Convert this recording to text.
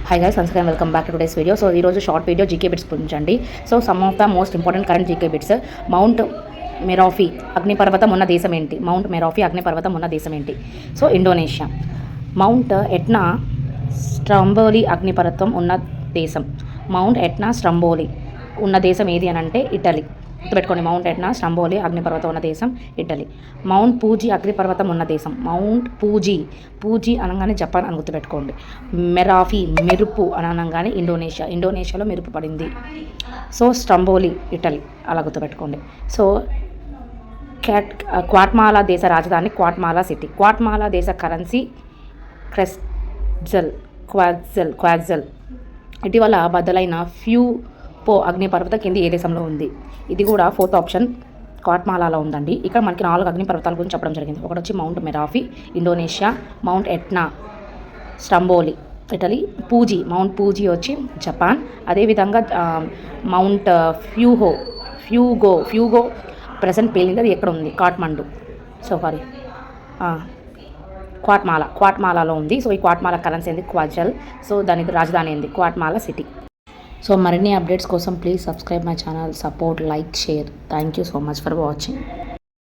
Hi guys, once again welcome back to today's video. So ఈరోజు short video GK bits గురించి అండి. So some of the most important current GK bits. Mount Merapi అగ్నిపర్వతం ఉన్న దేశం ఏంటి? Mount Merapi అగ్నిపర్వతం ఉన్న దేశం ఏంటి? So Indonesia. మౌంట్ ఎట్నా స్ట్రంబోలి అగ్నిపర్వతం ఉన్న దేశం. మౌంట్ ఎట్నా స్ట్రంబోలి ఉన్న దేశం ఏది అని అంటే ఇటలీ. గుర్తుపెట్టుకోండి, మౌంట్ ఎట్నా స్ట్రంబోలి అగ్నిపర్వతం ఉన్న దేశం ఇటలీ. మౌంట్ పూజీ అగ్నిపర్వతం ఉన్న దేశం. మౌంట్ పూజీ అనగానే జపాన్ అని గుర్తుపెట్టుకోండి. మెరాఫీ మెరుపు అని అనగానే ఇండోనేషియాలో మెరుపు పడింది. సో స్ట్రంబోలి ఇటలీ అలా గుర్తుపెట్టుకోండి. సో గ్వాటమాలా దేశ రాజధాని గ్వాటమాలా సిటీ. గ్వాటమాలా దేశ కరెన్సీ క్వాట్జల్. ఇటీవల బద్దలైన ఫ్యూపో అగ్నిపర్వతం కింది ఏ దేశంలో ఉంది? ఇది కూడా ఫోర్త్ ఆప్షన్ గ్వాటమాలాలో ఉందండి. ఇక్కడ మనకి 4 అగ్నిపర్వతాల గురించి చెప్పడం జరిగింది. ఒకటి వచ్చి mount Merapi Indonesia, mount Etna Stromboli Italy, mount Fuji వచ్చి జపాన్. అదేవిధంగా మౌంట్ ఫ్యూగో ప్రజెంట్ పేలింది, అది ఎక్కడ ఉంది? కాఠ్మండు. గ్వాటమాలాలో ఉంది. సో ఈ గ్వాటమాలా కరెన్సీ ఏంది? క్వాజల్. సో దానికి రాజధాని ఏంది? గ్వాటమాలా సిటీ. సో మరిన్ని అప్డేట్స్ కోసం please subscribe my channel, support, like, share. Thank you so much for watching.